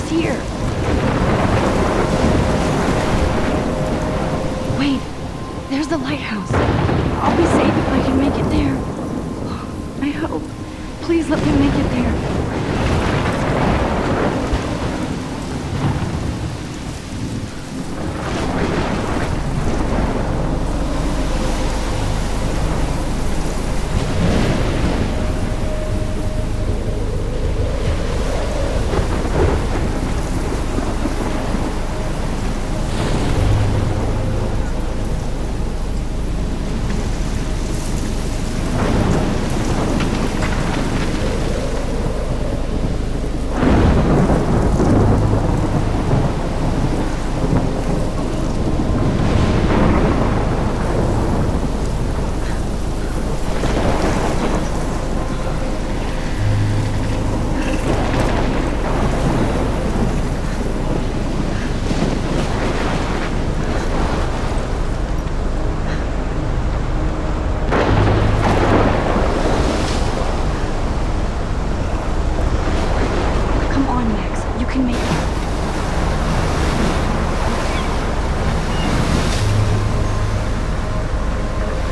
He's here. Wait, there's the lighthouse. I'll be safe if I can make it there. I hope. Please let me make it there.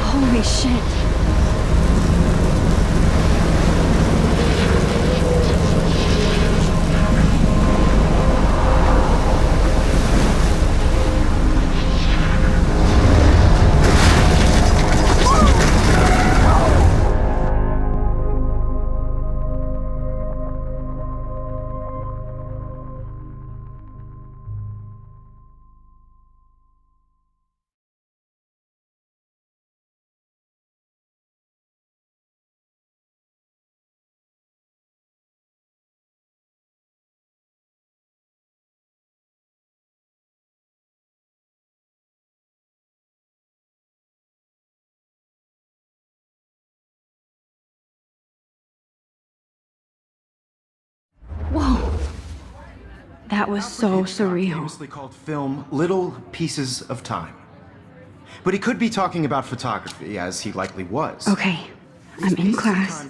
Holy shit. Whoa. That was so surreal. Famously called film Little Pieces of Time. But he could be talking about photography, as he likely was. Okay, I'm in class.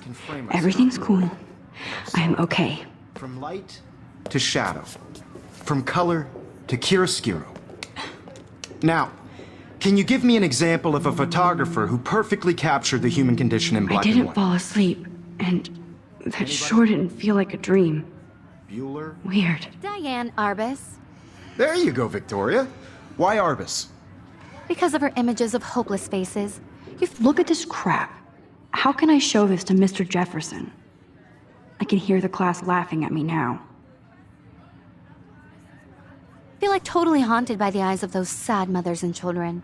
Everything's cool. I'm okay. From light to shadow. From color to chiaroscuro. Now, can you give me an example of a photographer who perfectly captured the human condition in black and I didn't white? fall asleep, and that sure didn't feel like a dream. Bueller? Weird. Diane Arbus. There you go, Victoria. Why Arbus? Because of her images of hopeless faces. Look at this crap. How can I show this to Mr. Jefferson? I can hear the class laughing at me now. I feel like totally haunted by the eyes of those sad mothers and children.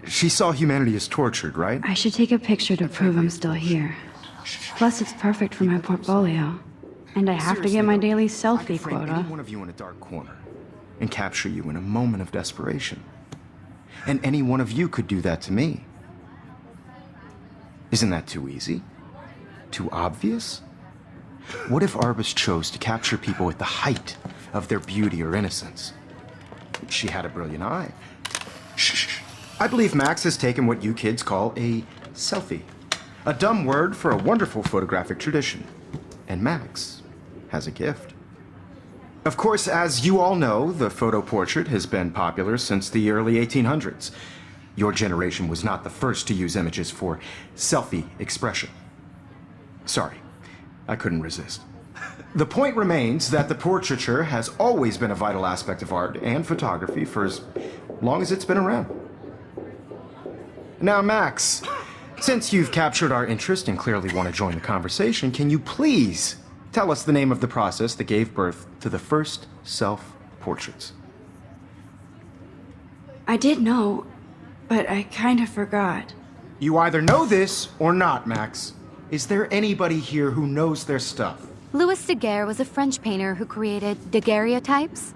She saw humanity as tortured, right? I should take a picture to prove I'm still here. Plus, it's perfect for my portfolio. And I have to get my daily I selfie could frame quota. any one of you in a dark corner and capture you in a moment of desperation. And any one of you could do that to me. Isn't that too easy? Too obvious? What if Arbus chose to capture people at the height of their beauty or innocence? She had a brilliant eye. Shh. I believe Max has taken what you kids call a selfie. A dumb word for a wonderful photographic tradition. And Max has a gift. Of course, as you all know, the photo portrait has been popular since the early 1800s. Your generation was not the first to use images for selfie expression. Sorry, I couldn't resist. The point remains that the portraiture has always been a vital aspect of art and photography for as long as it's been around. Now, Max, since you've captured our interest and clearly want to join the conversation, can you please tell us the name of the process that gave birth to the first self-portraits? I did know, but I kind of forgot. You either know this or not, Max. Is there anybody here who knows their stuff? Louis Daguerre was a French painter who created daguerreotypes,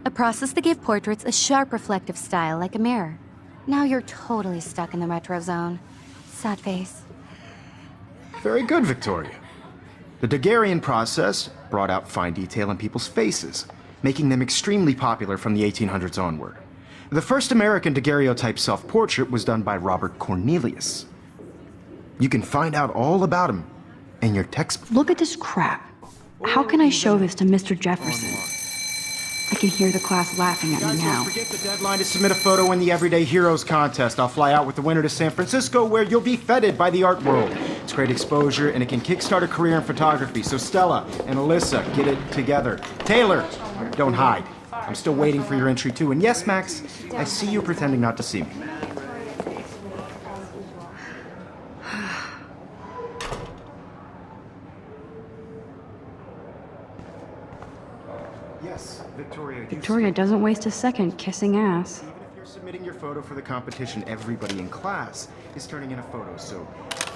a process that gave portraits a sharp reflective style like a mirror. Now you're totally stuck in the retro zone. Sad face. Very good, Victoria. The Daguerrean process brought out fine detail in people's faces, making them extremely popular from the 1800s onward. The first American daguerreotype self-portrait was done by Robert Cornelius. You can find out all about him in your textbook. Look at this crap. How can I show this to Mr. Jefferson? I can hear the class laughing at me Guys, now. don't forget the deadline to submit a photo in the Everyday Heroes contest. I'll fly out with the winner to San Francisco, where you'll be feted by the art world. It's great exposure, and it can kickstart a career in photography. So Stella and Alyssa, get it together. Taylor, don't hide. I'm still waiting for your entry too. And yes, Max, I see you pretending not to see me. Yes, Victoria. Victoria doesn't waste a second kissing ass. Even if you're submitting your photo for the competition, everybody in class is turning in a photo. So,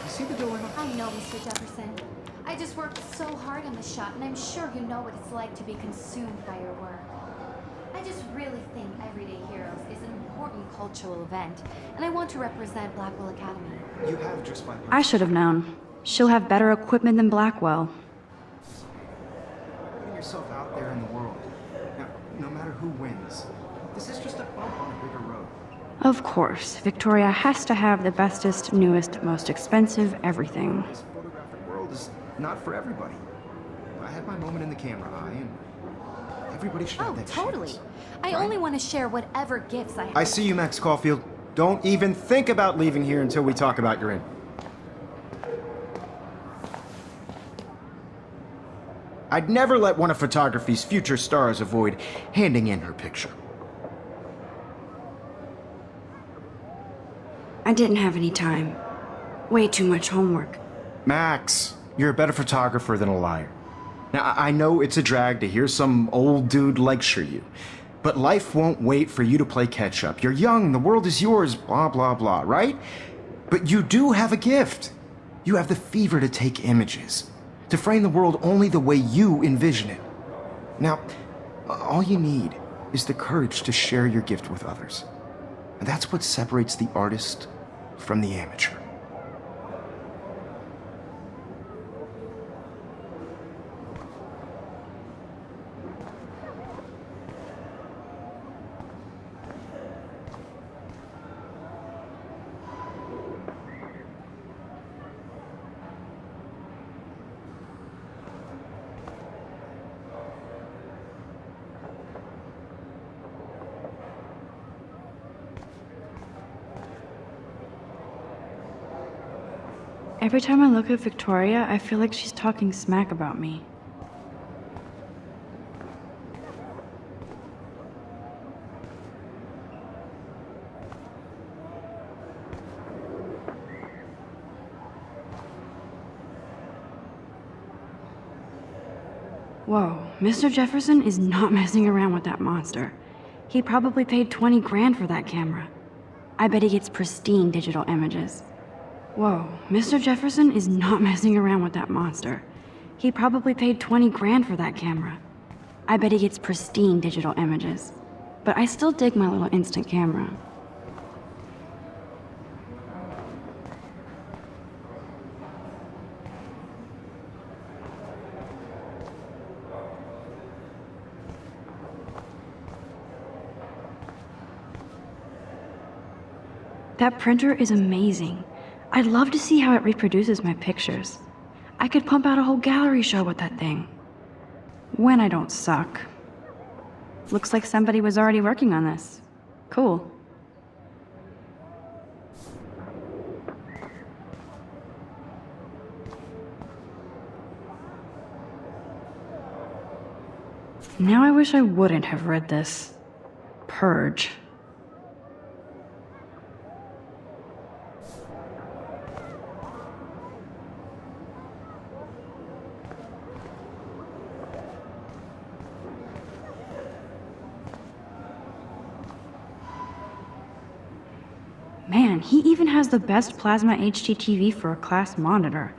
you see the dilemma? I know, Mr. Jefferson. I just worked so hard on the shot, and I'm sure you know what it's like to be consumed by your work. I just really think Everyday Heroes is an important cultural event, and I want to represent Blackwell Academy. You have just my. I should have known. She'll have better equipment than Blackwell. Putting yourself out there in the world. Now, no matter who wins, this is just a bump on a bigger road. Of course, Victoria has to have the bestest, newest, most expensive everything. This photographic world is not for everybody. I had my moment in the camera eye, and everybody should have Oh, that totally. chance. I only want to share whatever gifts I have. I see you, Max Caulfield. Don't even think about leaving here until we talk about your in. I'd never let one of photography's future stars avoid handing in her picture. I didn't have any time. Way too much homework. Max, you're a better photographer than a liar. Now, I know it's a drag to hear some old dude lecture you, but life won't wait for you to play catch up. You're young, the world is yours, blah, blah, blah, right? But you do have a gift. You have the fever to take images, to frame the world only the way you envision it. Now, all you need is the courage to share your gift with others. And that's what separates the artist from the amateur. Every time I look at Victoria, I feel like she's talking smack about me. Whoa, Mr. Jefferson is not messing around with that monster. He probably paid 20 grand for that camera. I bet he gets pristine digital images. Whoa, Mr. Jefferson is not messing around with that monster. He probably paid 20 grand for that camera. I bet he gets pristine digital images. But I still dig my little instant camera. That printer is amazing. I'd love to see how it reproduces my pictures. I could pump out a whole gallery show with that thing. When I don't suck. Looks like somebody was already working on this. Cool. Now I wish I wouldn't have read this. Purge. Man, he even has the best plasma HDTV for a class monitor.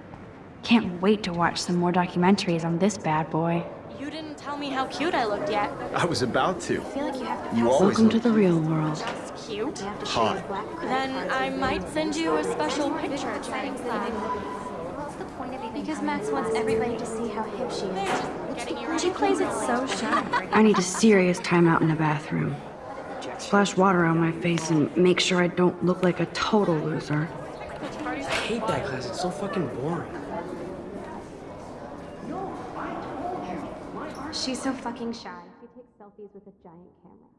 Can't wait to watch some more documentaries on this bad boy. You didn't tell me how cute I looked yet. I was about to. I feel like you have to You pass always Welcome look to the real world. That's cute. hot. Then I might send you a special picture during class. What's the point of even Because Max wants everybody to see how hip she is. Getting you ready. She plays it so shy. I need a serious timeout in the bathroom. Splash water on my face and make sure I don't look like a total loser. I hate that class. It's so fucking boring. She's so fucking shy. She takes selfies with a giant camera.